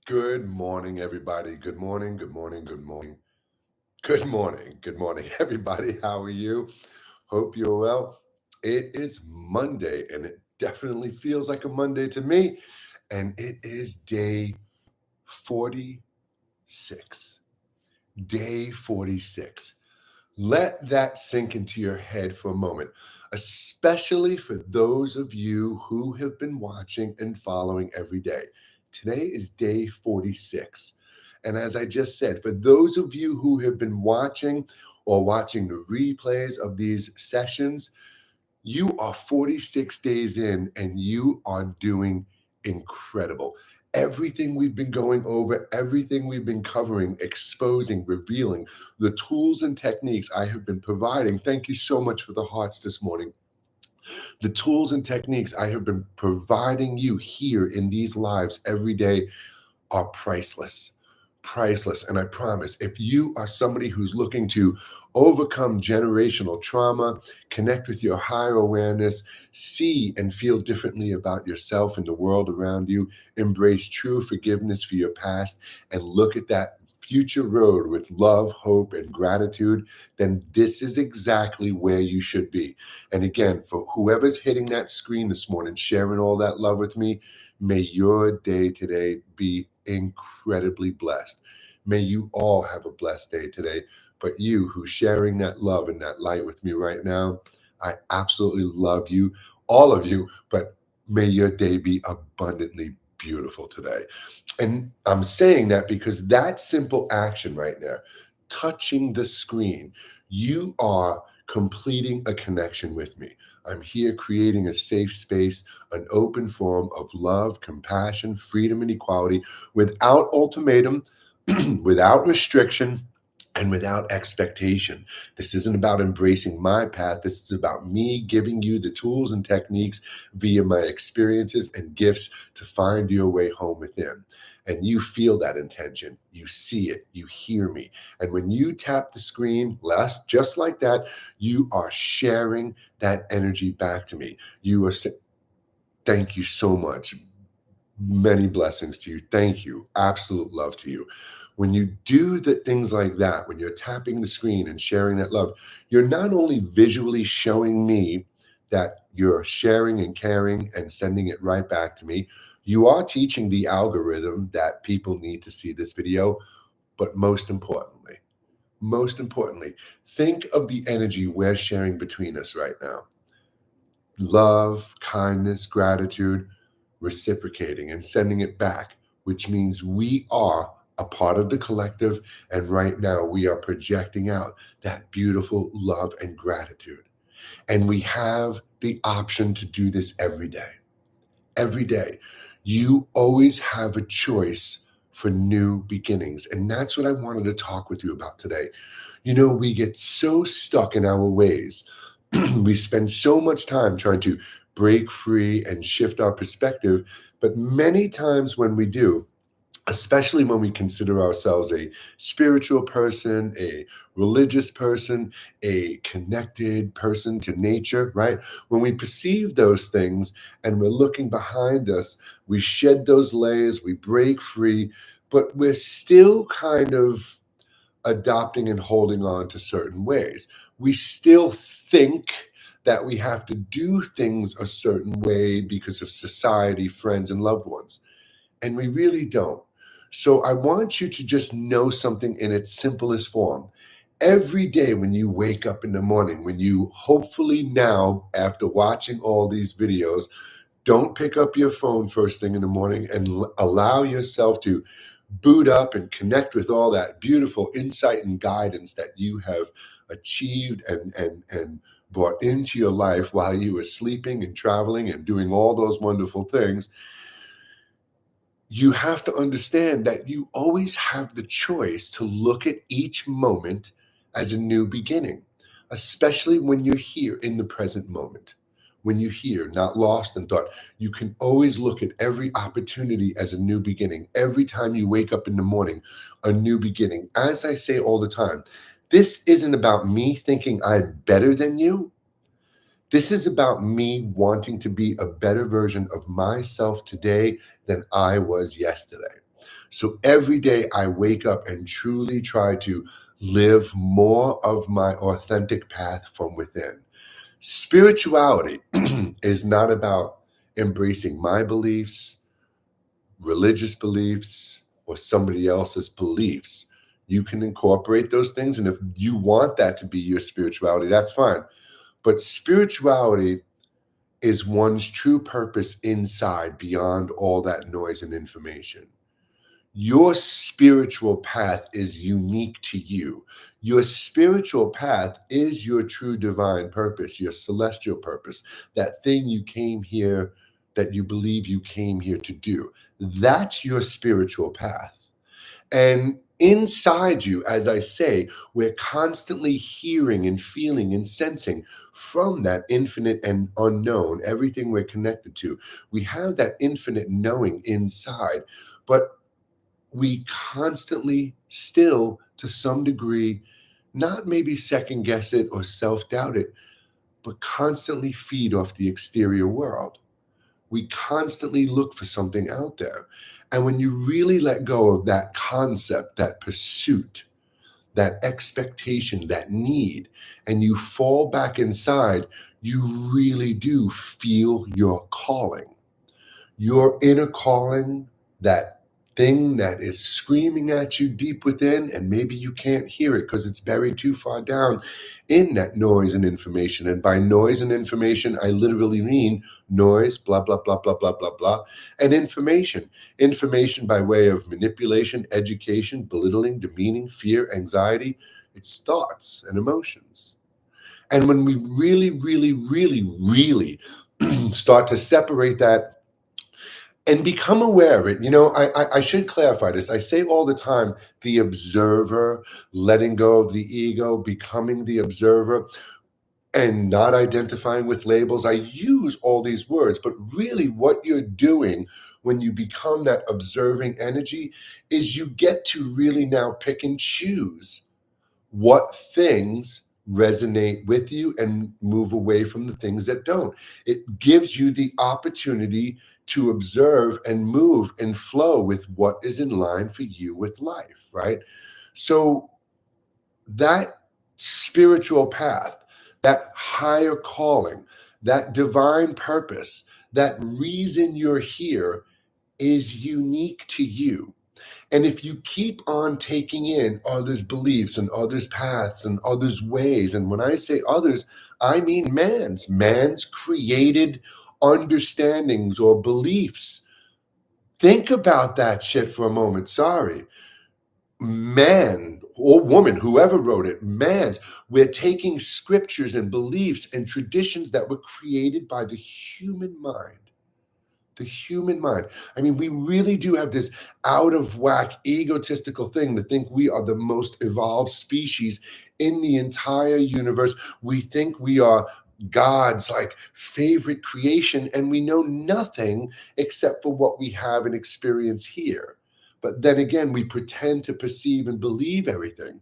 Good morning, everybody. Good morning, good morning, good morning. Good morning, good morning, everybody. How are you? Hope you're well. It is Monday, and it definitely feels like a Monday to me. And it is day 46. Day 46. Let that sink into your head for a moment, especially for those of you who have been watching and following every day. Today is day 46. And as I just said, for those of you who have been watching or watching the replays of these sessions, you are 46 days in and you are doing incredible. Everything we've been going over, everything we've been covering, exposing, revealing, the tools and techniques I have been providing. Thank you so much for the hearts this morning. The tools and techniques I have been providing you here in these lives every day are priceless. Priceless. And I promise, if you are somebody who's looking to overcome generational trauma, connect with your higher awareness, see and feel differently about yourself and the world around you, embrace true forgiveness for your past, and look at that future road with love, hope, and gratitude, then this is exactly where you should be. And again, for whoever's hitting that screen this morning, sharing all that love with me, may your day today be incredibly blessed. May you all have a blessed day today. But you who's sharing that love and that light with me right now, I absolutely love you, all of you, but may your day be abundantly beautiful today. And I'm saying that because that simple action right there, touching the screen, you are completing a connection with me. I'm here creating a safe space, an open forum of love, compassion, freedom, and equality without ultimatum, without restriction, and without expectation. This isn't about embracing my path. This is about me giving you the tools and techniques via my experiences and gifts to find your way home within. And you feel that intention. You see it. You hear me. And when you tap the screen, just like that, you are sharing that energy back to me. You are saying, thank you so much. Many blessings to you. Thank you. Absolute love to you. When you do the things like that, when you're tapping the screen and sharing that love, you're not only visually showing me that you're sharing and caring and sending it right back to me, you are teaching the algorithm that people need to see this video. But most importantly, think of the energy we're sharing between us right now. Love, kindness, gratitude, reciprocating and sending it back, which means we are a part of the collective. And right now we are projecting out that beautiful love and gratitude. And we have the option to do this every day. Every day. You always have a choice for new beginnings. And that's what I wanted to talk with you about today. You know, we get so stuck in our ways. We spend so much time trying to break free and shift our perspective. But many times when we do, especially when we consider ourselves a spiritual person, a religious person, a connected person to nature, right? When we perceive those things and we're looking behind us, we shed those layers, we break free, but we're still kind of adopting and holding on to certain ways. We still think that we have to do things a certain way because of society, friends, and loved ones. And we really don't. So I want you to just know something in its simplest form. Every day when you wake up in the morning, when you hopefully now, after watching all these videos, don't pick up your phone first thing in the morning and allow yourself to boot up and connect with all that beautiful insight and guidance that you have achieved and brought into your life while you were sleeping and traveling and doing all those wonderful things. You have to understand that you always have the choice to look at each moment as a new beginning, especially when you're here in the present moment. When you're here, not lost in thought, you can always look at every opportunity as a new beginning. Every time you wake up in the morning, a new beginning. As I say all the time, this isn't about me thinking I'm better than you. This is about me wanting to be a better version of myself today than I was yesterday. So every day I wake up and truly try to live more of my authentic path from within. Spirituality is not about embracing my beliefs, religious beliefs, or somebody else's beliefs. You can incorporate those things. And if you want that to be your spirituality, that's fine. But spirituality is one's true purpose inside beyond all that noise and information. Your spiritual path is unique to you. Your spiritual path is your true divine purpose, your celestial purpose, that thing you came here, that you believe you came here to do. That's your spiritual path. And inside you, as I say, we're constantly hearing and feeling and sensing from that infinite and unknown, everything we're connected to. We have that infinite knowing inside, but we constantly still, to some degree, not maybe second guess it or self doubt it, but constantly feed off the exterior world. We constantly look for something out there. And when you really let go of that concept, that pursuit, that expectation, that need, and you fall back inside, you really do feel your calling, your inner calling, that thing that is screaming at you deep within, and maybe you can't hear it because it's buried too far down in that noise and information. And by noise and information, I literally mean noise, blah, blah, blah, blah, blah, blah, blah, and information. Information by way of manipulation, education, belittling, demeaning, fear, anxiety. It's thoughts and emotions. And when we really, really, really, really start to separate that and become aware of it. I should clarify this. I say all the time, the observer, letting go of the ego, becoming the observer, and not identifying with labels. I use all these words, but really what you're doing when you become that observing energy is you get to really now pick and choose what things resonate with you and move away from the things that don't. It gives you the opportunity to observe and move and flow with what is in line for you with life, right? So that spiritual path, that higher calling, that divine purpose, that reason you're here is unique to you. And if you keep on taking in others' beliefs and others' paths and others' ways, and when I say others, I mean man's created understandings or beliefs. Think about that shit for a moment. Sorry. Man or woman, whoever wrote it, we're taking scriptures and beliefs and traditions that were created by the human mind. The human mind. I mean, we really do have this out of whack, egotistical thing to think we are the most evolved species in the entire universe. We think we are God's like favorite creation, and we know nothing except for what we have and experience here. But then again, we pretend to perceive and believe everything.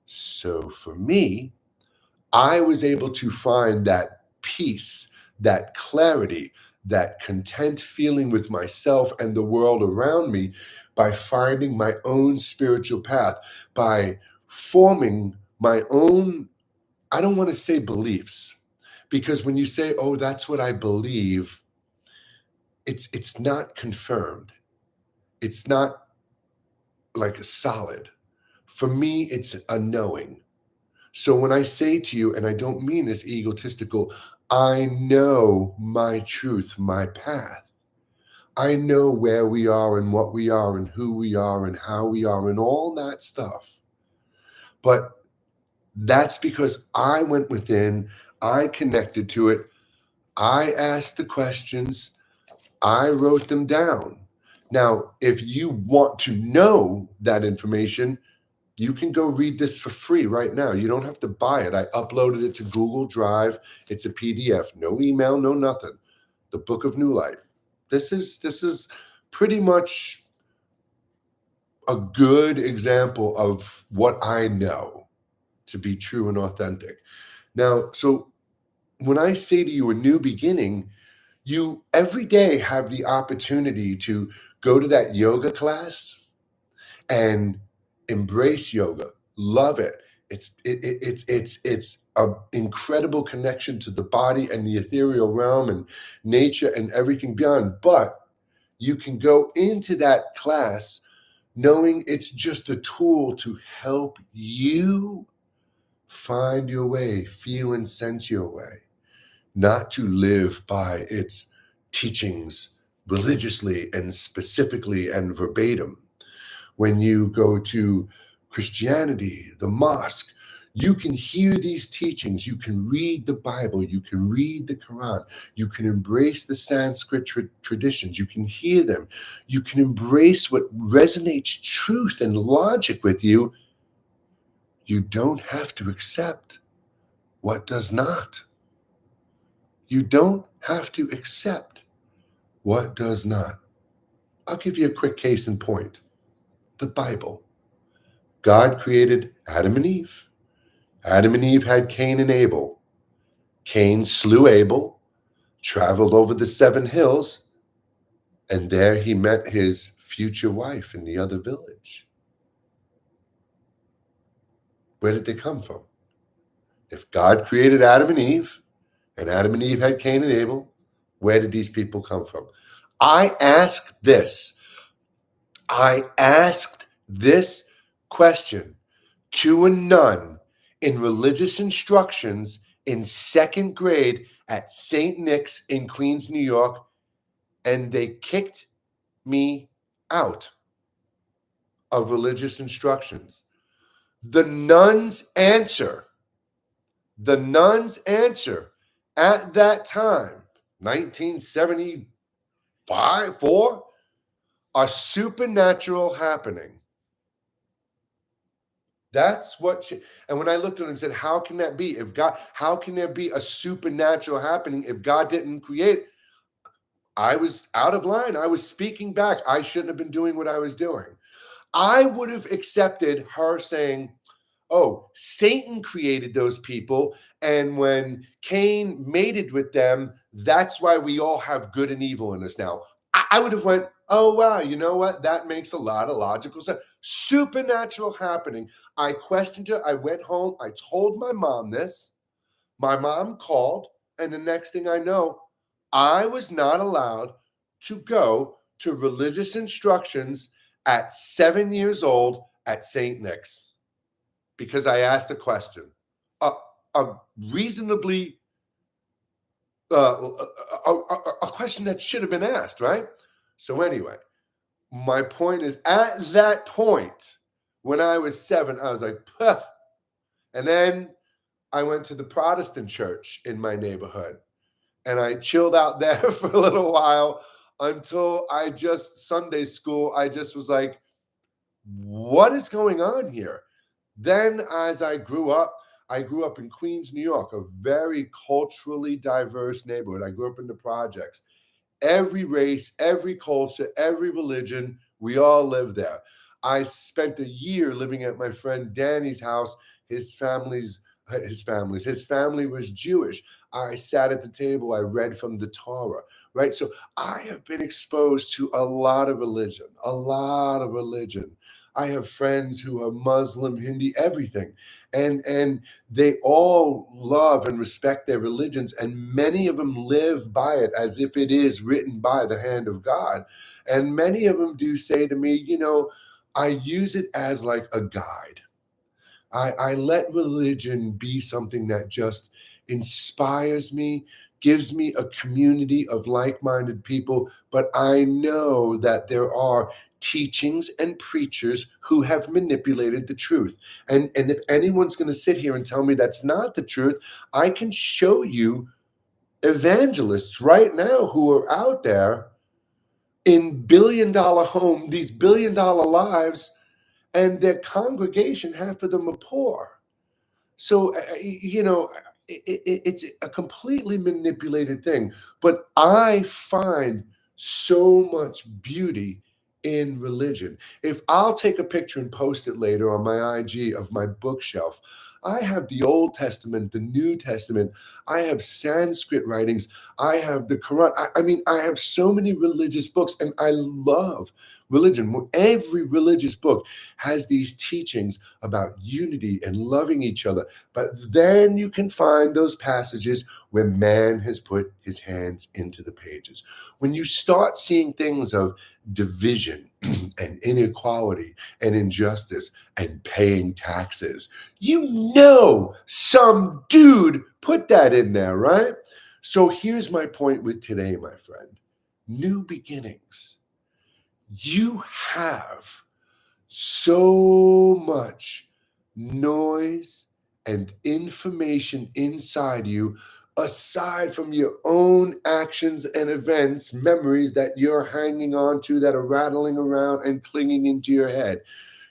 So for me, I was able to find that peace, that clarity, that content feeling with myself and the world around me by finding my own spiritual path, by forming my own, I don't want to say beliefs, because when you say, oh, that's what I believe, it's not confirmed. It's not like a solid. For me, it's a knowing. So when I say to you, and I don't mean this egotistical, I know my truth, my path. I know where we are and what we are and who we are and how we are and all that stuff. But that's because I went within, I connected to it, I asked the questions, I wrote them down. Now, if you want to know that information, you can go read this for free right now. You don't have to buy it. I uploaded it to Google Drive. It's a PDF, no email, no nothing. The Book of New Life. This is pretty much a good example of what I know to be true and authentic. Now, so when I say to you a new beginning, You every day have the opportunity to go to that yoga class and embrace yoga, love it. It's an incredible connection to the body and the ethereal realm and nature and everything beyond. But you can go into that class knowing it's just a tool to help you find your way, feel and sense your way, not to live by its teachings religiously and specifically and verbatim. When you go to Christianity, the mosque, you can hear these teachings. You can read the Bible. You can read the Quran. You can embrace the Sanskrit traditions. You can hear them. You can embrace what resonates truth and logic with you. You don't have to accept what does not. You don't have to accept what does not. I'll give you a quick case in point. The Bible. God created Adam and Eve. Adam and Eve had Cain and Abel. Cain slew Abel, traveled over the 7 hills, and there he met his future wife in the other village. Where did they come from? If God created Adam and Eve had Cain and Abel, where did these people come from? I asked this question to a nun in religious instructions in 2nd grade at St. Nick's in Queens, New York, and they kicked me out of religious instructions. The nun's answer at that time, 1975, 4, a supernatural happening. That's what she, and when I looked at it and said, how can that be? How can there be a supernatural happening if God didn't create it? I was out of line. I was speaking back. I shouldn't have been doing what I was doing. I would have accepted her saying, oh, Satan created those people. And when Cain mated with them, that's why we all have good and evil in us now. I would have went, oh, wow, you know what? That makes a lot of logical sense. Supernatural happening. I questioned her. I went home. I told my mom this. My mom called. And the next thing I know, I was not allowed to go to religious instructions at 7 years old at St. Nick's because I asked a question, a reasonably, a question that should have been asked, right? So anyway, my point is, at that point, when I was 7, I was like, puh. And then I went to the Protestant church in my neighborhood, and I chilled out there for a little while until Sunday school, I just was like, what is going on here? Then as I grew up in Queens, New York, a very culturally diverse neighborhood. I grew up in the projects. Every race, every culture, every religion, we all live there. I spent a year living at my friend Danny's house. His family was Jewish. I sat at the table. I read from the Torah, right? So I have been exposed to a lot of religion. I have friends who are Muslim, Hindi, everything. And they all love and respect their religions, and many of them live by it as if it is written by the hand of God. And many of them do say to me, I use it as like a guide. I let religion be something that just inspires me, gives me a community of like-minded people, but I know that there are teachings and preachers who have manipulated the truth. And if anyone's going to sit here and tell me that's not the truth, I can show you evangelists right now who are out there in billion-dollar home, these billion-dollar lives, and their congregation, half of them are poor. So, it's a completely manipulated thing. But I find so much beauty in religion. If I'll take a picture and post it later on my IG of my bookshelf, I have the Old Testament, the New Testament. I have Sanskrit writings. I have the Quran. I mean, I have so many religious books, and I love religion. Every religious book has these teachings about unity and loving each other. But then you can find those passages where man has put his hands into the pages. When you start seeing things of division and inequality and injustice and paying taxes, you know some dude put that in there, right? So here's my point with today, my friend. New beginnings. You have so much noise and information inside you, aside from your own actions and events, memories that you're hanging on to that are rattling around and clinging into your head.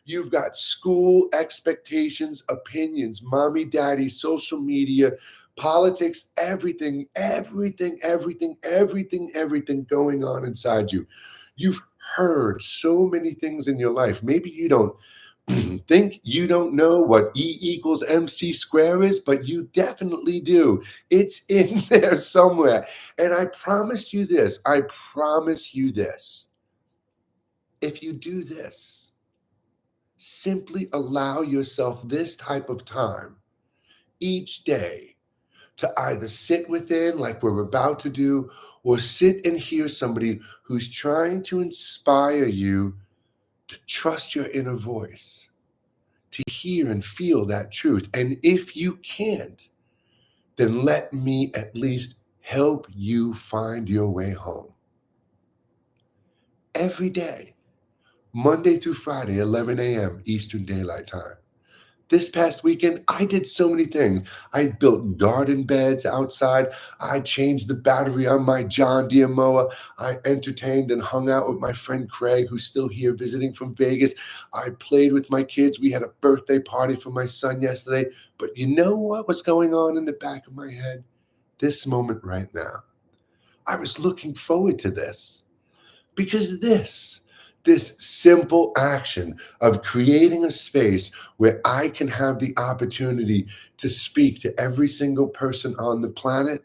You've got school expectations, opinions, mommy, daddy, social media, politics, everything going on inside you. You've heard so many things in your life. Maybe you don't think you don't know what E equals MC square is, but you definitely do. It's in there somewhere. And I promise you this, if you do this, simply allow yourself this type of time each day to either sit within, like we're about to do, or sit and hear somebody who's trying to inspire you to trust your inner voice, to hear and feel that truth. And if you can't, then let me at least help you find your way home. Every day, Monday through Friday, 11 a.m. Eastern Daylight Time. This past weekend, I did so many things. I built garden beds outside. I changed the battery on my John Deere mower. I entertained and hung out with my friend Craig, who's still here visiting from Vegas. I played with my kids. We had a birthday party for my son yesterday. But you know what was going on in the back of my head? This moment right now. I was looking forward to this because this simple action of creating a space where I can have the opportunity to speak to every single person on the planet,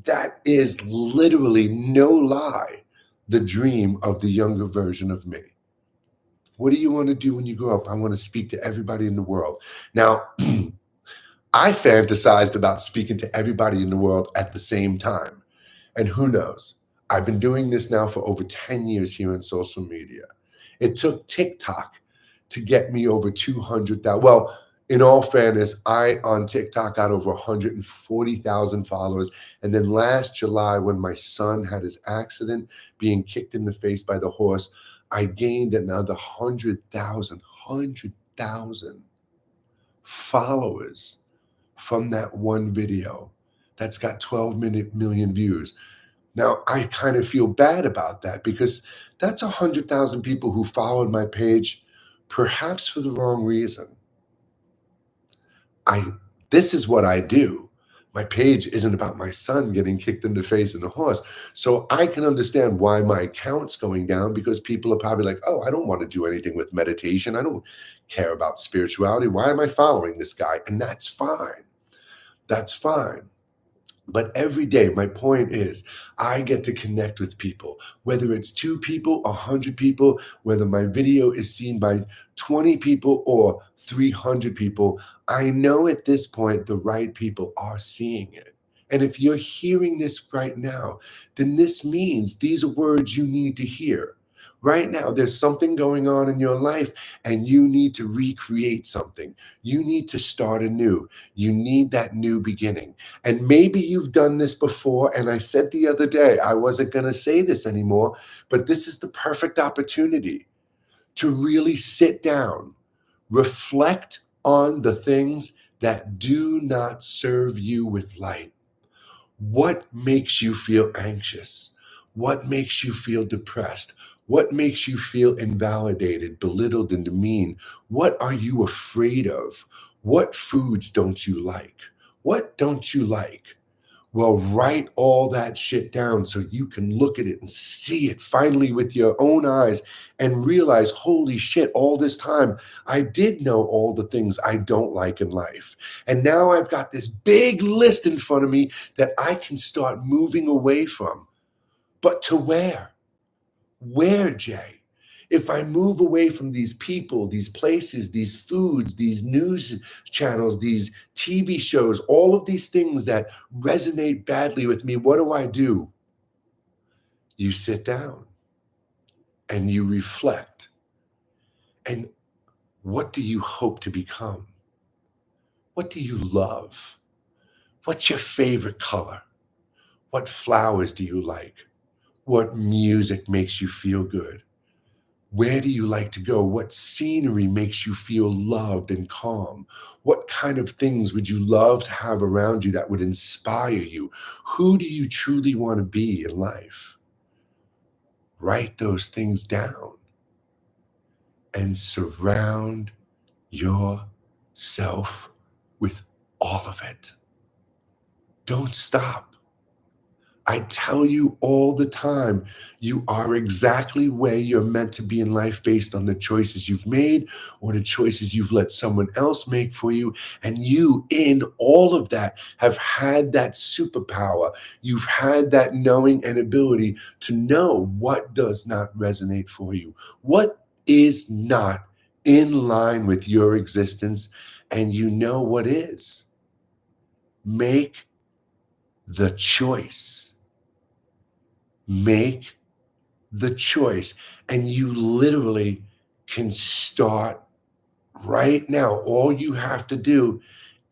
that is literally, no lie, the dream of the younger version of me. What do you want to do when you grow up? I want to speak to everybody in the world. Now, I fantasized about speaking to everybody in the world at the same time. And who knows? I've been doing this now for over 10 years here on social media. It took TikTok to get me over 200,000. Well, in all fairness, I on TikTok got over 140,000 followers. And then last July, when my son had his accident, being kicked in the face by the horse, I gained another 100,000 followers from that one video that's got 12 million views. Now, I kind of feel bad about that because that's 100,000 people who followed my page, perhaps for the wrong reason. This is what I do. My page isn't about my son getting kicked in the face in a horse. So I can understand why my account's going down, because people are probably like, oh, I don't want to do anything with meditation. I don't care about spirituality. Why am I following this guy? And that's fine. That's fine. But every day, my point is, I get to connect with people, whether it's 2 people, 100 people, whether my video is seen by 20 people or 300 people. I know at this point the right people are seeing it. And if you're hearing this right now, then this means these are words you need to hear. Right now, there's something going on in your life and you need to recreate something. You need to start anew. You need that new beginning. And maybe you've done this before. And I said the other day, I wasn't going to say this anymore, but this is the perfect opportunity to really sit down, reflect on the things that do not serve you with light. What makes you feel anxious? What makes you feel depressed? What makes you feel invalidated, belittled, and demeaned? What are you afraid of? What foods don't you like? What don't you like? Well, write all that shit down so you can look at it and see it finally with your own eyes and realize, holy shit, all this time I did know all the things I don't like in life. And now I've got this big list in front of me that I can start moving away from. But to where? Where, Jay? If I move away from these people, these places, these foods, these news channels, these TV shows, all of these things that resonate badly with me, what do? You sit down and you reflect. And what do you hope to become? What do you love? What's your favorite color? What flowers do you like? What music makes you feel good? Where do you like to go? What scenery makes you feel loved and calm? What kind of things would you love to have around you that would inspire you? Who do you truly want to be in life? Write those things down and surround yourself with all of it. Don't stop. I tell you all the time, you are exactly where you're meant to be in life based on the choices you've made or the choices you've let someone else make for you. And you, in all of that, have had that superpower. You've had that knowing and ability to know what does not resonate for you, what is not in line with your existence, and you know what is. Make the choice. Make the choice. And you literally can start right now. All you have to do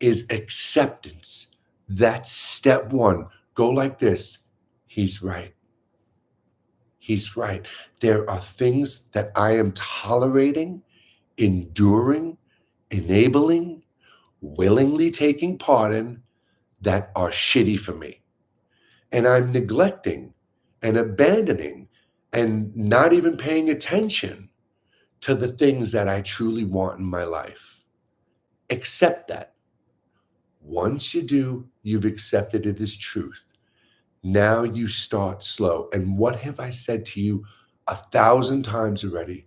is acceptance. That's step one. Go like this. He's right. He's right. There are things that I am tolerating, enduring, enabling, willingly taking part in that are shitty for me. And I'm neglecting and abandoning and not even paying attention to the things that I truly want in my life. Accept that. Once you do, you've accepted it as truth. Now you start slow. And what have I said to you 1,000 times already?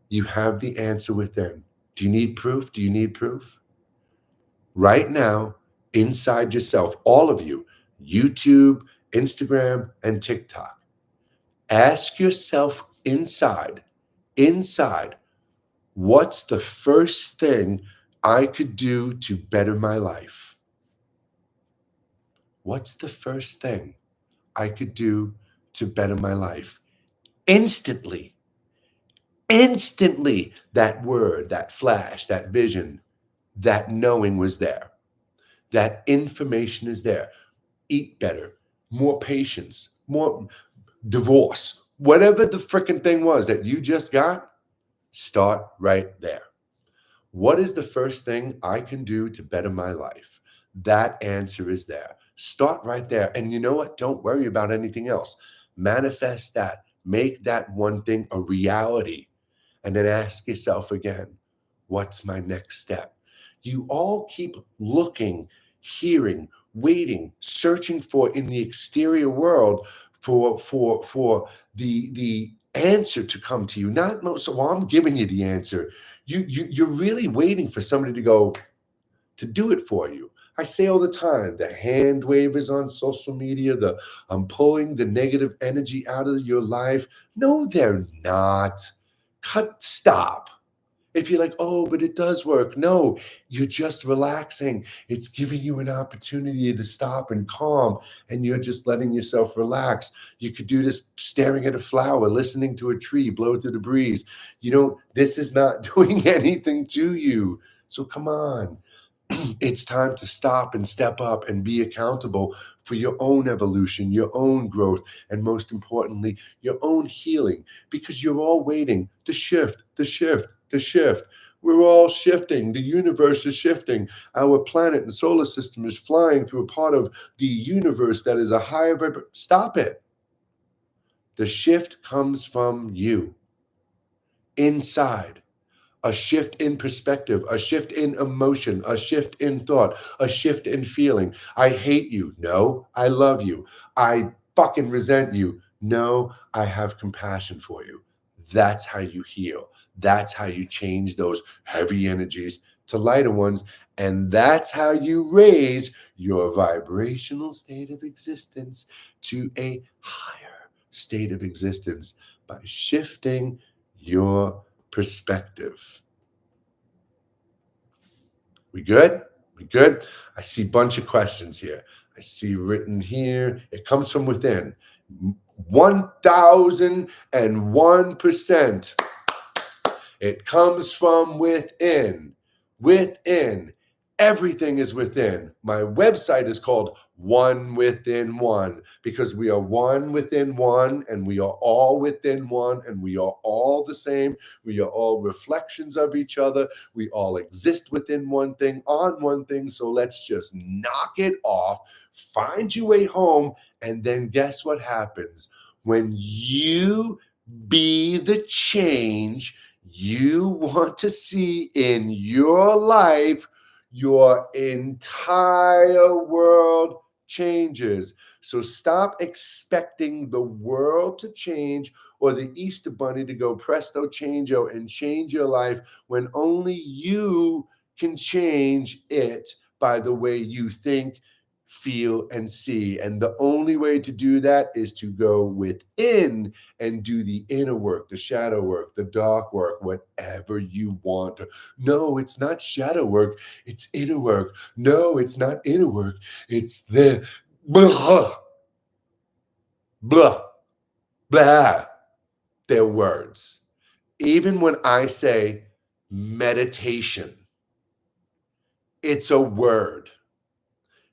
You have the answer within. Do you need proof? Do you need proof? Right now, inside yourself, all of you, YouTube, Instagram, and TikTok, ask yourself inside, what's the first thing I could do to better my life? What's the first thing I could do to better my life? Instantly, that word, that flash, that vision, that knowing was there. That information is there. Eat better, more patience, more divorce, whatever the freaking thing was that you just got, start right there. What is the first thing I can do to better my life? That answer is there. Start right there. And you know what? Don't worry about anything else. Manifest that. Make that one thing a reality. And then ask yourself again, what's my next step? You all keep looking, hearing, waiting, searching for in the exterior world for the answer to come to you. Not most. So I'm giving you the answer. You're really waiting for somebody to go to do it for you. I say all the time, the hand wavers on social media, I'm pulling the negative energy out of your life. No, they're not. Stop. If you're like, oh, but it does work. No, you're just relaxing. It's giving you an opportunity to stop and calm, and you're just letting yourself relax. You could do this staring at a flower, listening to a tree blow through the breeze. This is not doing anything to you. So come on. It's time to stop and step up and be accountable for your own evolution, your own growth, and most importantly, your own healing, because you're all waiting to shift, the shift, the shift. We're all shifting. The universe is shifting. Our planet and solar system is flying through a part of the universe that is a higher vibration. Stop it. The shift comes from you, inside. a shift in perspective, a shift in emotion, a shift in thought, a shift in feeling. I hate you. No, I love you. I fucking resent you. No, I have compassion for you. That's how you heal. That's how you change those heavy energies to lighter ones. And that's how you raise your vibrational state of existence to a higher state of existence by shifting your perspective. We good? We good? I see a bunch of questions here. I see written here. It comes from within. 1001%. It comes from within. Within. Everything is within. My website is called One Within One because we are one within one and we are all within one and we are all the same. We are all reflections of each other. We all exist within one thing, on one thing. So let's just knock it off, find your way home, and then guess what happens? When you be the change you want to see in your life, your entire world changes. So stop expecting the world to change or the Easter Bunny to go presto changeo and change your life when only you can change it by the way you think, feel, and see. And the only way to do that is to go within and do the inner work, the shadow work, the dark work, whatever you want. No, it's not shadow work, it's inner work. No, it's not inner work, it's the blah, blah, blah. They're words. Even when I say meditation, it's a word.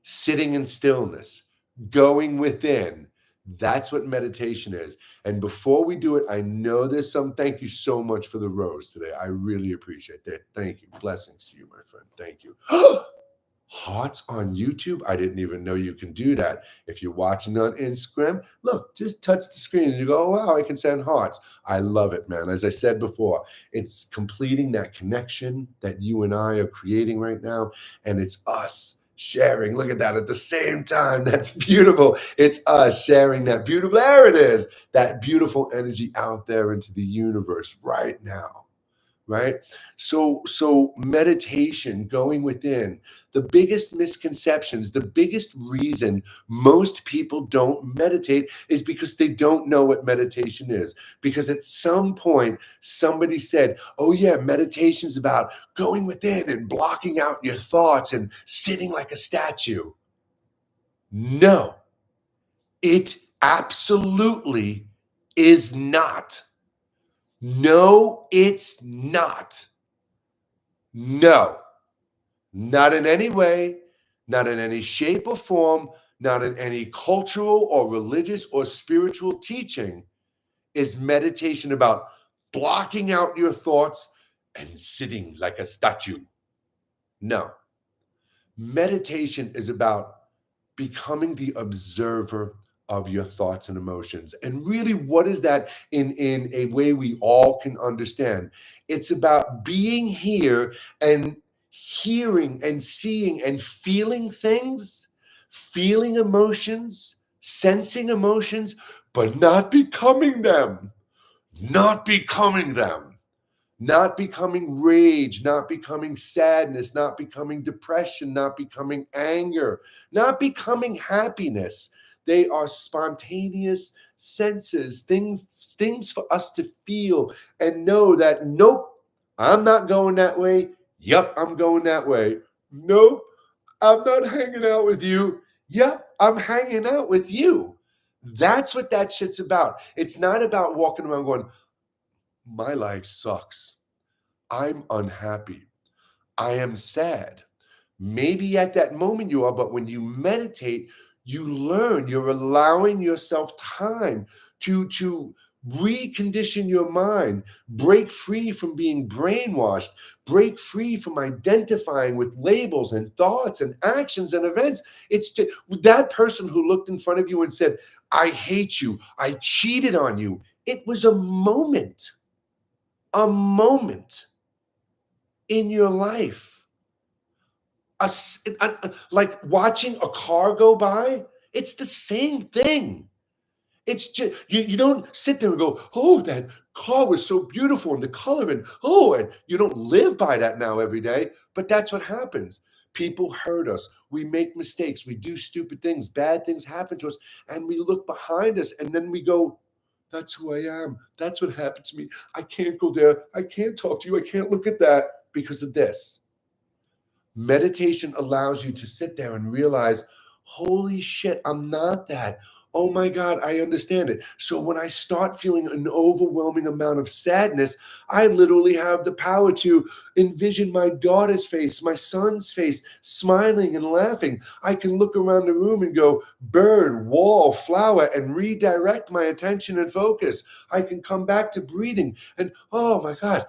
Sitting in stillness, going within. That's what meditation is. And before we do it, I know there's some, thank you so much for the rose today. I really appreciate that. Thank you. Blessings to you, my friend. Thank you. Hearts on YouTube. I didn't even know you can do that. If you're watching on Instagram, look, just touch the screen and you go, oh, wow, I can send hearts. I love it, man. As I said before, it's completing that connection that you and I are creating right now. And it's us sharing. Look at that at the same time. That's beautiful. It's us sharing that beautiful, there it is, that beautiful energy out there into the universe right now. Right? So meditation, going within, the biggest misconceptions, the biggest reason most people don't meditate is because they don't know what meditation is. Because at some point, somebody said, oh yeah, meditation's about going within and blocking out your thoughts and sitting like a statue. No, it absolutely is not. No, it's not. No, not in any way, not in any shape or form, not in any cultural or religious or spiritual teaching is meditation about blocking out your thoughts and sitting like a statue. No. Meditation is about becoming the observer of your thoughts and emotions. And really, what is that in a way we all can understand? It's about being here and hearing and seeing and feeling things, feeling emotions, sensing emotions, but not becoming them. Not becoming them. Not becoming rage, not becoming sadness, not becoming depression, not becoming anger, not becoming happiness. They are spontaneous senses, things for us to feel and know that, nope, I'm not going that way. Yep, I'm going that way. Nope, I'm not hanging out with you. Yep, I'm hanging out with you. That's what that shit's about. It's not about walking around going, my life sucks. I'm unhappy. I am sad. Maybe at that moment you are, but when you meditate, you learn, you're allowing yourself time to recondition your mind, break free from being brainwashed, break free from identifying with labels and thoughts and actions and events. It's that person who looked in front of you and said, I hate you, I cheated on you. It was a moment, a moment. in your life. Like watching a car go by, it's the same thing. It's just you don't sit there and go, oh, that car was so beautiful and the color and you don't live by that now every day, but that's what happens. People hurt us. We make mistakes. We do stupid things. Bad things happen to us, and we look behind us, and then we go, that's who I am. That's what happened to me. I can't go there. I can't talk to you. I can't look at that because of this. Meditation allows you to sit there and realize, holy shit, I'm not that. Oh my God, I understand it. So when I start feeling an overwhelming amount of sadness, I literally have the power to envision my daughter's face, my son's face, smiling and laughing. I can look around the room and go, bird, wall, flower, and redirect my attention and focus. I can come back to breathing and, oh my God,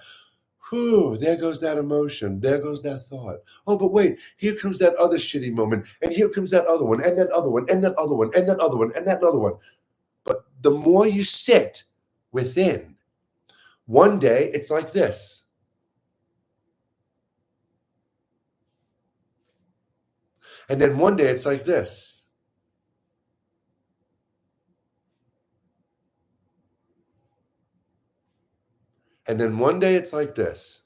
whew, there goes that emotion. There goes that thought. Oh, but wait, here comes that other shitty moment. And here comes that other one, and that other one, and that other one, and that other one, and that other one. But the more you sit within, one day it's like this. And then one day it's like this. And then one day it's like this.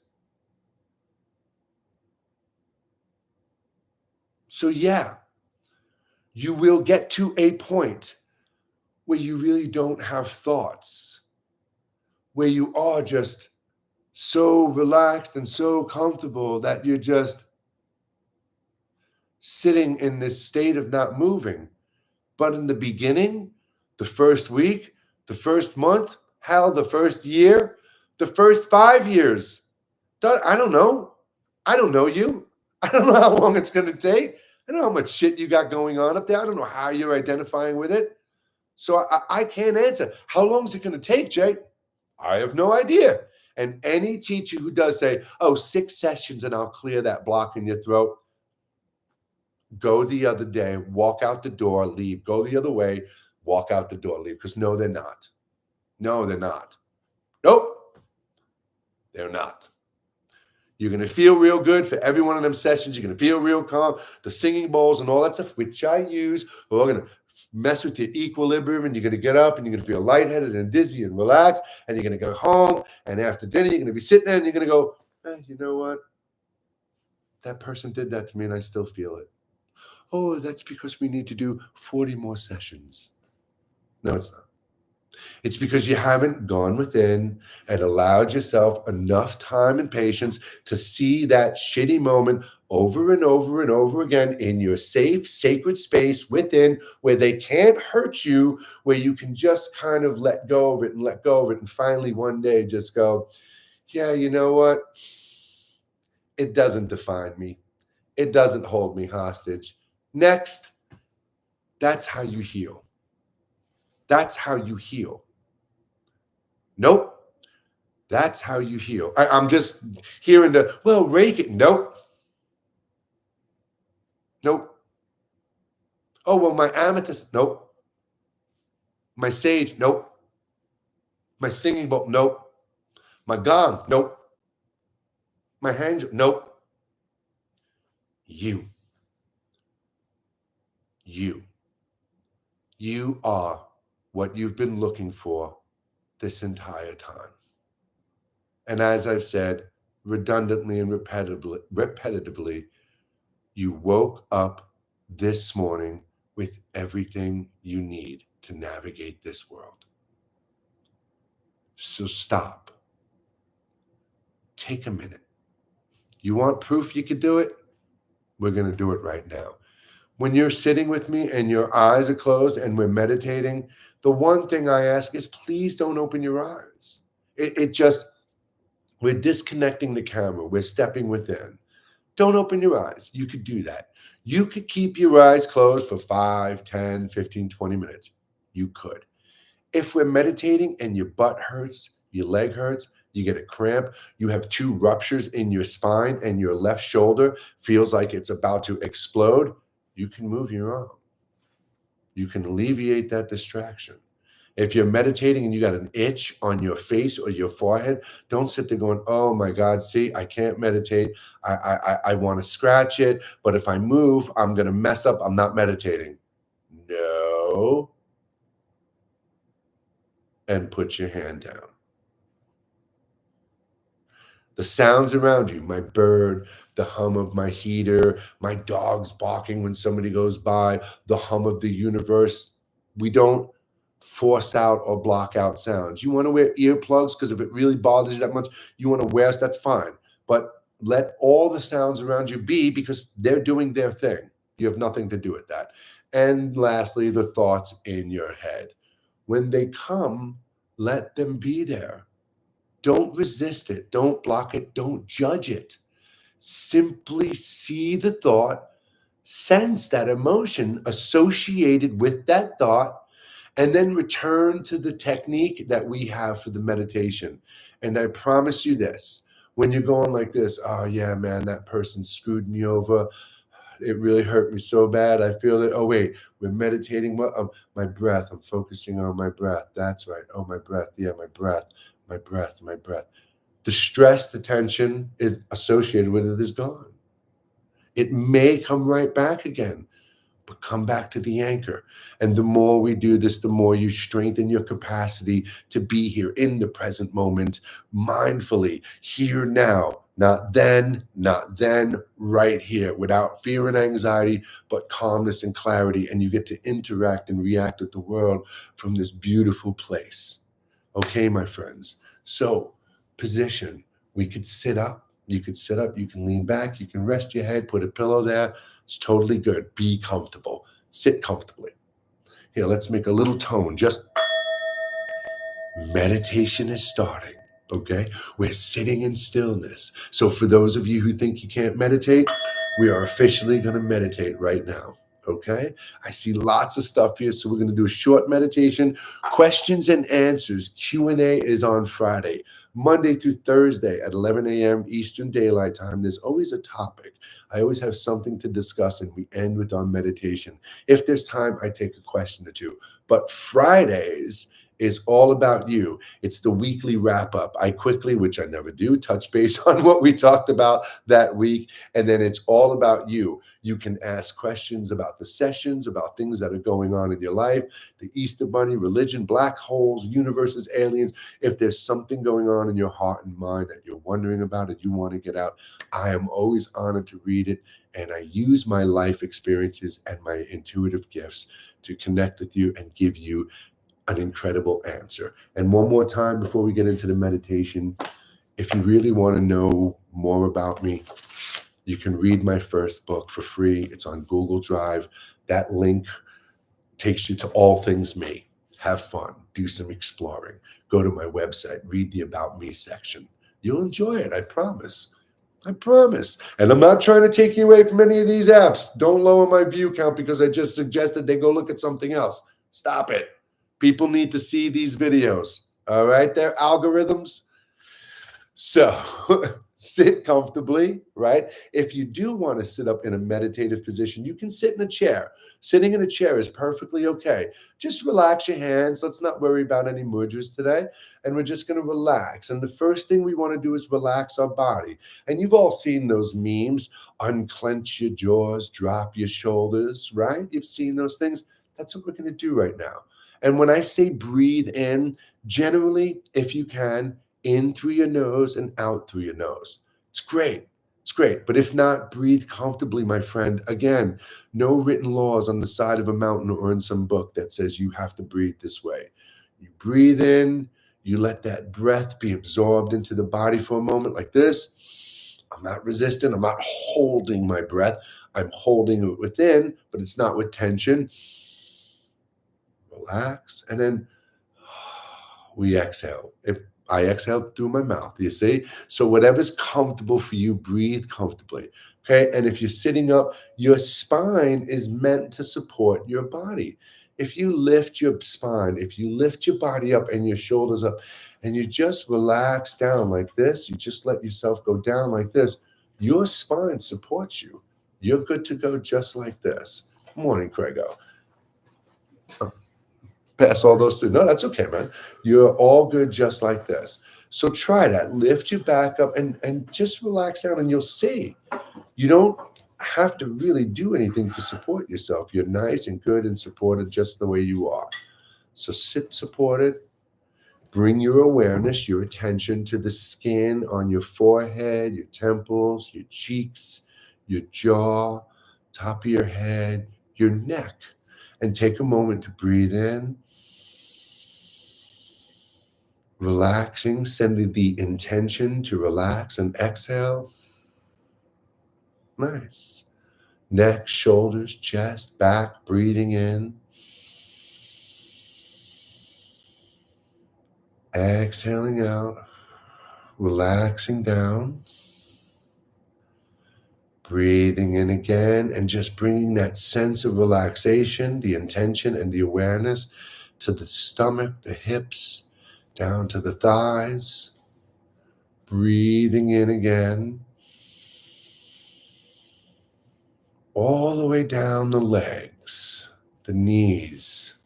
So yeah, you will get to a point where you really don't have thoughts, where you are just so relaxed and so comfortable that you're just sitting in this state of not moving. But in the beginning, the first week, the first month, hell, the first year, the first 5 years, I don't know. I don't know you. I don't know how long it's going to take. I don't know how much shit you got going on up there. I don't know how you're identifying with it. So I can't answer. How long is it going to take, Jay? I have no idea. And any teacher who does say, oh, 6 sessions and I'll clear that block in your throat, go the other day, walk out the door, leave, go the other way, walk out the door, leave. Because no, they're not. No, they're not. Nope, they're not. You're going to feel real good for every one of them sessions. You're going to feel real calm. The singing bowls and all that stuff, which I use, are all going to mess with your equilibrium, and you're going to get up and you're going to feel lightheaded and dizzy and relaxed, and you're going to go home, and after dinner, you're going to be sitting there and you're going to go, you know what? That person did that to me and I still feel it. Oh, that's because we need to do 40 more sessions. No, it's not. It's because you haven't gone within and allowed yourself enough time and patience to see that shitty moment over and over and over again in your safe, sacred space within, where they can't hurt you, where you can just kind of let go of it and let go of it. And finally, one day, just go, yeah, you know what? It doesn't define me. It doesn't hold me hostage. Next, that's how you heal. That's how you heal. Nope. That's how you heal. I'm just hearing rake it. Nope. Nope. Oh, well, my amethyst. Nope. My sage. Nope. My singing bowl. Nope. My gong. Nope. My hand. Nope. You. You are what you've been looking for this entire time. And as I've said, redundantly and repetitively, you woke up this morning with everything you need to navigate this world. So stop. Take a minute. You want proof you could do it? We're going to do it right now. When you're sitting with me and your eyes are closed and we're meditating, the one thing I ask is please don't open your eyes. We're disconnecting the camera. We're stepping within. Don't open your eyes. You could do that. You could keep your eyes closed for 5, 10, 15, 20 minutes. You could. If we're meditating and your butt hurts, your leg hurts, you get a cramp, you have 2 ruptures in your spine and your left shoulder feels like it's about to explode, you can move your arm. You can alleviate that distraction. If you're meditating and you got an itch on your face or your forehead, don't sit there going, "Oh my God, see, I can't meditate. I want to scratch it, but if I move, I'm going to mess up. I'm not meditating." No, and put your hand down. The sounds around you, my bird, the hum of my heater, my dog's barking when somebody goes by, the hum of the universe. We don't force out or block out sounds. You want to wear earplugs because if it really bothers you that much, you want to wear, that's fine. But let all the sounds around you be because they're doing their thing. You have nothing to do with that. And lastly, the thoughts in your head. When they come, let them be there. Don't resist it. Don't block it. Don't judge it. Simply see the thought, sense that emotion associated with that thought, and then return to the technique that we have for the meditation. And I promise you this, when you're going like this, "Oh yeah, man, that person screwed me over. It really hurt me so bad. I feel it. Oh wait, we're meditating. What? My breath. I'm focusing on my breath. That's right. Oh, my breath. Yeah, my breath. My breath. My breath." The stress, the tension is associated with it is gone. It may come right back again, but come back to the anchor. And the more we do this, the more you strengthen your capacity to be here in the present moment, mindfully, here now, not then, right here, without fear and anxiety, but calmness and clarity. And you get to interact and react with the world from this beautiful place. Okay, my friends. So, position. We could sit up. You could sit up. You can lean back. You can rest your head, put a pillow there. It's totally good. Be comfortable. Sit comfortably. Here, let's make a little tone. Just meditation is starting. Okay? We're sitting in stillness. So, for those of you who think you can't meditate, we are officially going to meditate right now. Okay? I see lots of stuff here. So, we're going to do a short meditation. Questions and answers. Q&A is on Friday. Monday through Thursday at 11 a.m. Eastern Daylight Time. There's always a topic. I always have something to discuss, and we end with our meditation. If there's time, I take a question or two. But Fridays is all about you. It's the weekly wrap up. I quickly, which I never do, touch base on what we talked about that week. And then it's all about you. You can ask questions about the sessions, about things that are going on in your life, the Easter Bunny, religion, black holes, universes, aliens. If there's something going on in your heart and mind that you're wondering about and you want to get out, I am always honored to read it. And I use my life experiences and my intuitive gifts to connect with you and give you an incredible answer. And one more time before we get into the meditation, if you really want to know more about me, you can read my first book for free. It's on Google Drive. That link takes you to all things me. Have fun, do some exploring, go to my website, read the About Me section. You'll enjoy it, I promise. I promise. And I'm not trying to take you away from any of these apps. Don't lower my view count because I just suggested they go look at something else. Stop it. People need to see these videos. All right, they're algorithms. So sit comfortably, right? If you do want to sit up in a meditative position, you can sit in a chair. Sitting in a chair is perfectly okay. Just relax your hands. Let's not worry about any mudras today. And we're just going to relax. And the first thing we want to do is relax our body. And you've all seen those memes, unclench your jaws, drop your shoulders, right? You've seen those things. That's what we're going to do right now. And when I say breathe in, generally, if you can, in through your nose and out through your nose. It's great. It's great. But if not, breathe comfortably, my friend. Again, no written laws on the side of a mountain or in some book that says you have to breathe this way. You breathe in, you let that breath be absorbed into the body for a moment like this. I'm not resistant. I'm not holding my breath. I'm holding it within, but it's not with tension. Relax, and then we exhale. I exhale through my mouth, you see? So whatever's comfortable for you, breathe comfortably, okay? And if you're sitting up, your spine is meant to support your body. If you lift your spine, if you lift your body up and your shoulders up, and you just relax down like this, you just let yourself go down like this, your spine supports you. You're good to go just like this. Good morning, Craigo. pass all those through. No, that's okay, man. You're all good just like this. So try that. Lift your back up and just relax down, and you'll see. You don't have to really do anything to support yourself. You're nice and good and supported just the way you are. So sit supported. Bring your awareness, your attention to the skin on your forehead, your temples, your cheeks, your jaw, top of your head, your neck. And take a moment to breathe in, relaxing, sending the intention to relax, and exhale. Nice. Neck, shoulders, chest, back, breathing in. Exhaling out, relaxing down. Breathing in again and just bringing that sense of relaxation, the intention and the awareness to the stomach, the hips, down to the thighs. Breathing in again, all the way down the legs, the knees,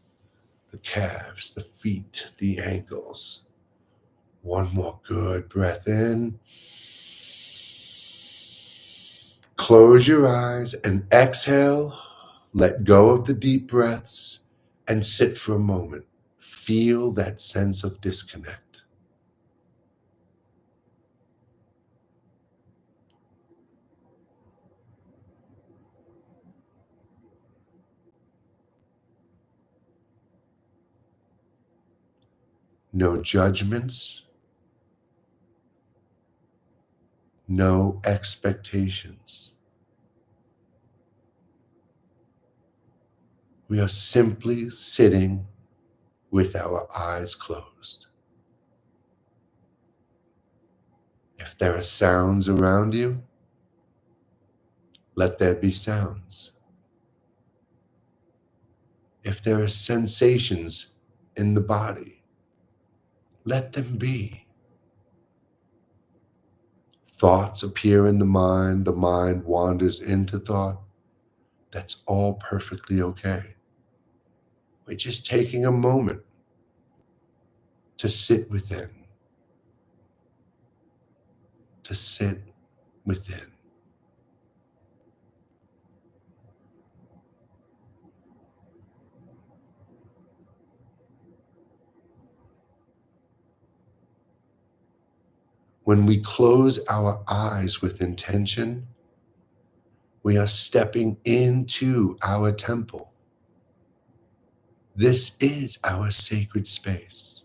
the calves, the feet, the ankles. One more good breath in. Close your eyes and exhale. Let go of the deep breaths and sit for a moment. Feel that sense of disconnect. No judgments, no expectations. We are simply sitting with our eyes closed. If there are sounds around you, let there be sounds. If there are sensations in the body, let them be. Thoughts appear in the mind wanders into thought. That's all perfectly okay. We're just taking a moment to sit within, to sit within. When we close our eyes with intention, we are stepping into our temple. This is our sacred space.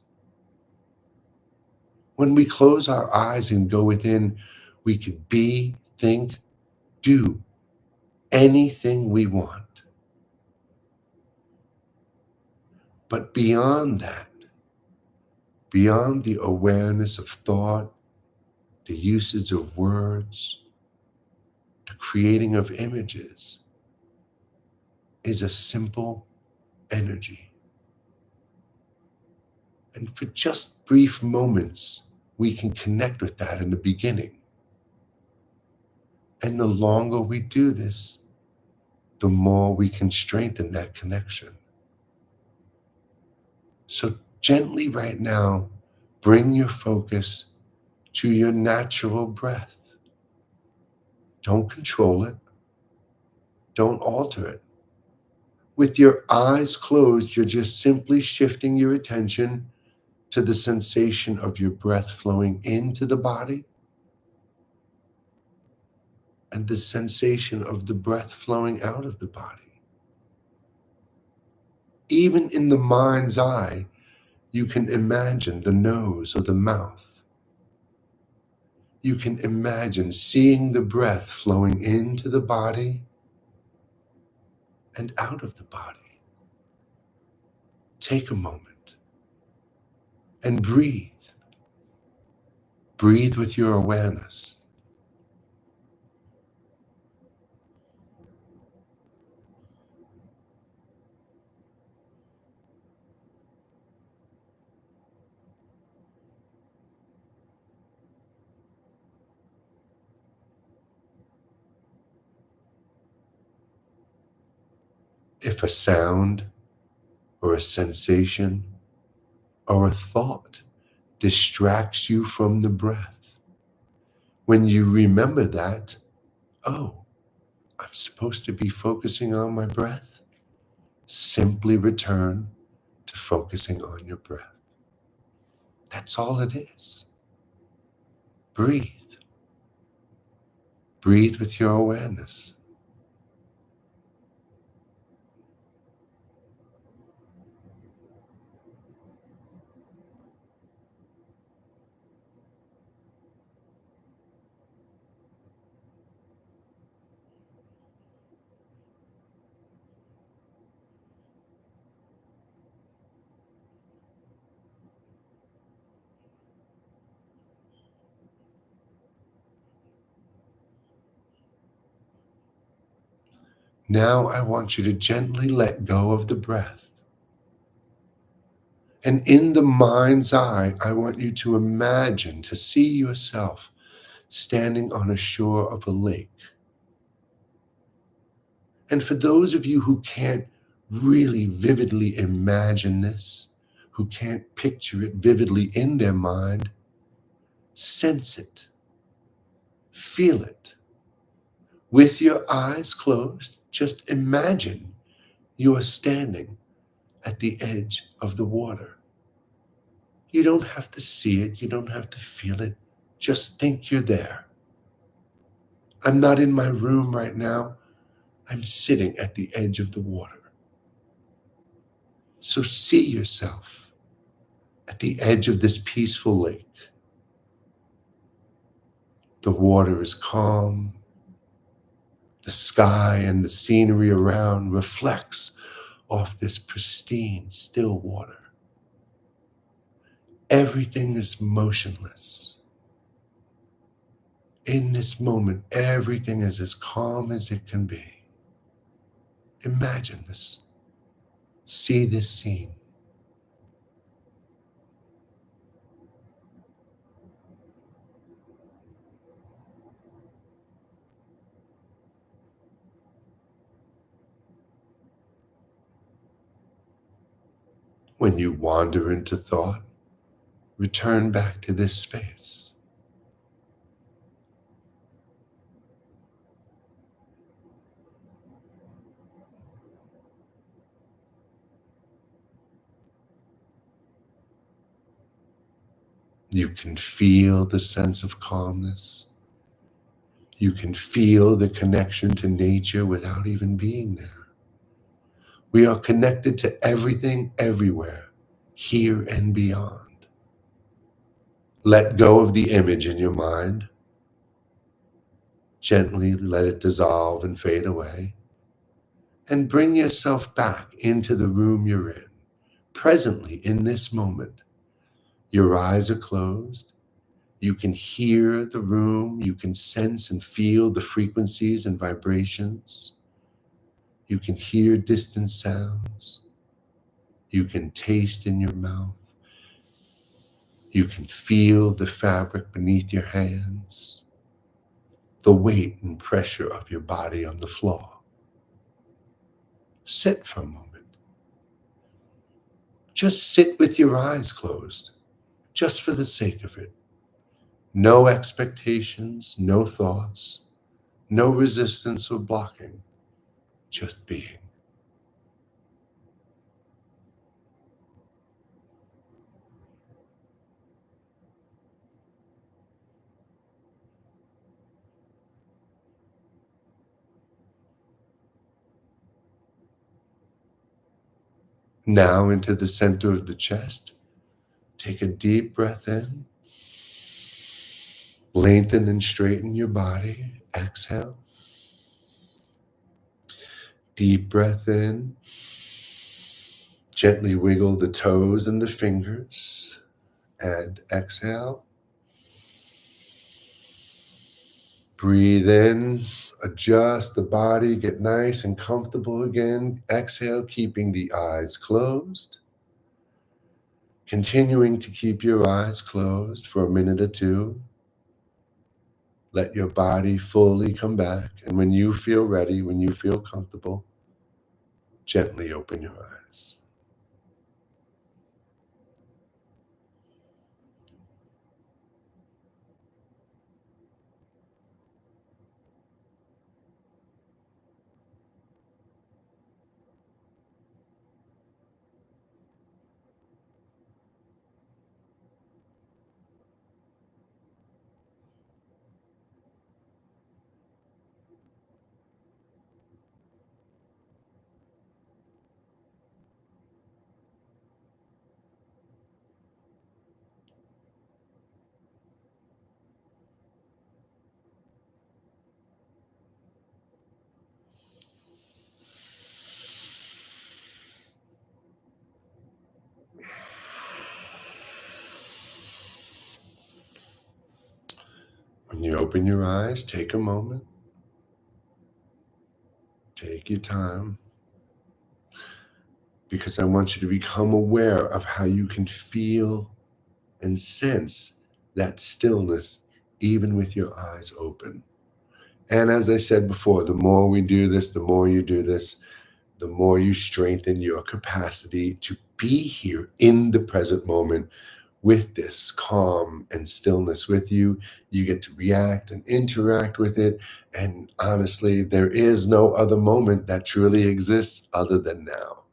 When we close our eyes and go within, we can be, think, do anything we want. But beyond that, beyond the awareness of thought, the usage of words, the creating of images, is a simple energy. And for just brief moments, we can connect with that in the beginning. And the longer we do this, the more we can strengthen that connection. So gently right now, bring your focus to your natural breath. Don't control it. Don't alter it. With your eyes closed, you're just simply shifting your attention to the sensation of your breath flowing into the body and the sensation of the breath flowing out of the body. Even in the mind's eye, you can imagine the nose or the mouth. You can imagine seeing the breath flowing into the body and out of the body. Take a moment and breathe. Breathe with your awareness. If a sound or a sensation or a thought distracts you from the breath, when you remember that, oh, I'm supposed to be focusing on my breath, simply return to focusing on your breath. That's all it is. Breathe. Breathe with your awareness. Now I want you to gently let go of the breath. And in the mind's eye, I want you to imagine, to see yourself standing on a shore of a lake. And for those of you who can't really vividly imagine this, who can't picture it vividly in their mind, sense it, feel it. With your eyes closed, just imagine you are standing at the edge of the water. You don't have to see it, you don't have to feel it, just think you're there. I'm not in my room right now, I'm sitting at the edge of the water. So see yourself at the edge of this peaceful lake. The water is calm. The sky and the scenery around reflects off this pristine, still water. Everything is motionless. In this moment, everything is as calm as it can be. Imagine this. See this scene. When you wander into thought, return back to this space. You can feel the sense of calmness. You can feel the connection to nature without even being there. We are connected to everything, everywhere, here and beyond. Let go of the image in your mind. Gently let it dissolve and fade away. And bring yourself back into the room you're in, presently in this moment. Your eyes are closed. You can hear the room. You can sense and feel the frequencies and vibrations. You can hear distant sounds. You can taste in your mouth. You can feel the fabric beneath your hands, the weight and pressure of your body on the floor. Sit for a moment. Just sit with your eyes closed, just for the sake of it. No expectations, no thoughts, no resistance or blocking, just being. Now into the center of the chest, take a deep breath in. Lengthen and straighten your body. Exhale. Deep breath in. Gently wiggle the toes and the fingers. And exhale. Breathe in. Adjust the body. Get nice and comfortable again. Exhale, keeping the eyes closed. Continuing to keep your eyes closed for a minute or two. Let your body fully come back. And when you feel ready, when you feel comfortable, gently open your eyes. When you open your eyes, take a moment, take your time, because I want you to become aware of how you can feel and sense that stillness even with your eyes open. And as I said before, the more we do this, the more you do this, the more you strengthen your capacity to be here in the present moment with this calm and stillness with you. You get to react and interact with it. And honestly, there is no other moment that truly exists other than now.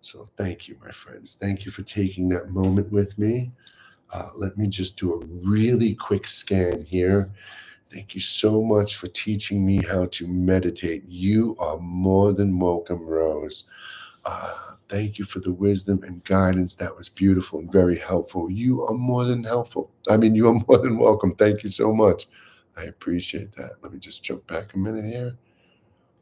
So thank you, my friends. Thank you for taking that moment with me. Let me just do a really quick scan here. Thank you so much for teaching me how to meditate. You are more than welcome, Rose. Thank you for the wisdom and guidance. That was beautiful and very helpful. You are more than helpful. I mean, you are more than welcome. Thank you so much. I appreciate that. Let me just jump back a minute here.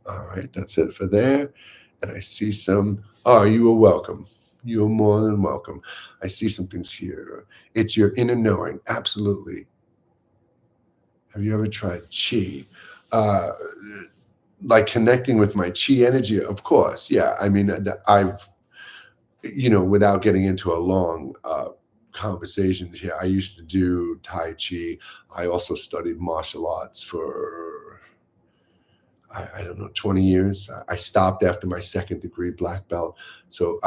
All right, that's it for there. And I see some. Oh, you are welcome. You are more than welcome. I see some things here. It's your inner knowing. Absolutely. Have you ever tried chi? Uh, like connecting with my chi energy? Of course. Yeah. I mean, I've, without getting into a long conversation here, I used to do Tai Chi. I also studied martial arts for I don't know, 20 years. I stopped after my second degree black belt. So,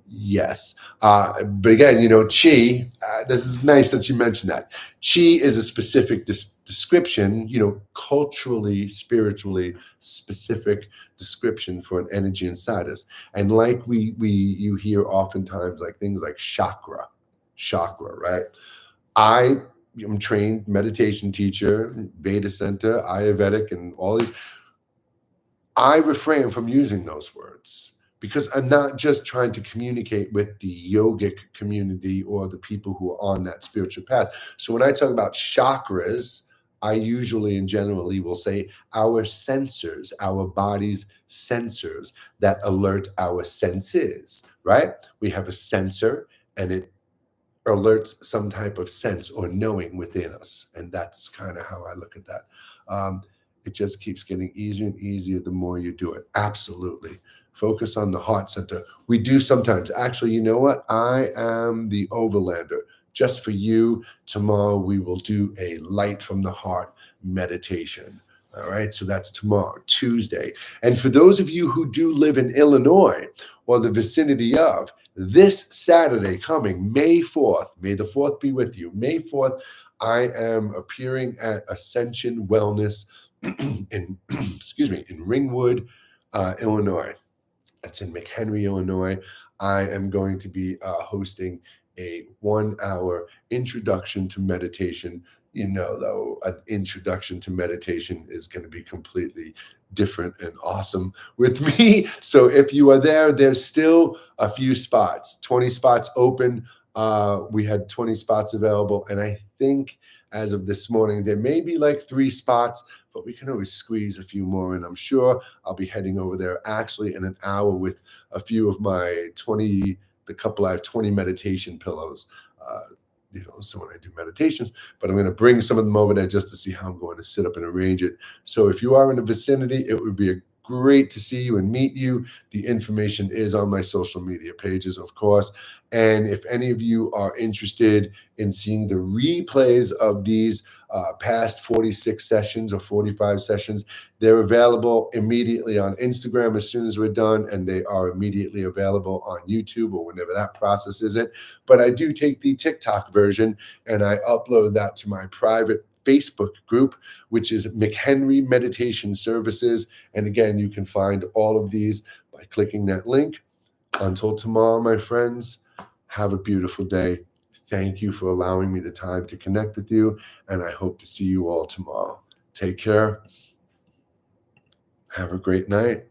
yes. But again, chi, this is nice that you mentioned that. Chi is a specific description, culturally, spiritually specific description for an energy inside us. And like you hear oftentimes like things like chakra, right? I am trained meditation teacher, Veda Center, Ayurvedic, and all these. I refrain from using those words because I'm not just trying to communicate with the yogic community or the people who are on that spiritual path. So when I talk about chakras, I usually and generally will say our sensors, our body's sensors that alert our senses, right? We have a sensor and it alerts some type of sense or knowing within us. And that's kind of how I look at that. It just keeps getting easier and easier the more you do it. Absolutely. Focus on the heart center. We do sometimes. Actually, you know what? I am the overlander. Just for you, tomorrow we will do a light from the heart meditation. All right. So that's tomorrow, Tuesday. And for those of you who do live in Illinois or the vicinity of, this Saturday coming, May 4th, may the 4th be with you. May 4th, I am appearing at Ascension Wellness in in Ringwood, Illinois. That's in McHenry, Illinois. I am going to be hosting a 1-hour introduction to meditation. Though an introduction to meditation is going to be completely different and awesome with me. So if you are there, there's still a few spots, 20 spots open. We had 20 spots available. And I think as of this morning, there may be like 3 spots, but we can always squeeze a few more in. I'm sure I'll be heading over there actually in an hour with a few of my I have 20 meditation pillows. So when I do meditations, but I'm going to bring some of them over there just to see how I'm going to sit up and arrange it. So if you are in the vicinity, it would be great to see you and meet you. The information is on my social media pages, of course. And if any of you are interested in seeing the replays of these past 46 sessions or 45 sessions, they're available immediately on Instagram as soon as we're done, and they are immediately available on YouTube or whenever that processes it. But I do take the TikTok version and I upload that to my private Facebook group, which is McHenry Meditation Services. And again, you can find all of these by clicking that link. Until tomorrow, my friends, have a beautiful day. Thank you for allowing me the time to connect with you, and I hope to see you all tomorrow. Take care. Have a great night.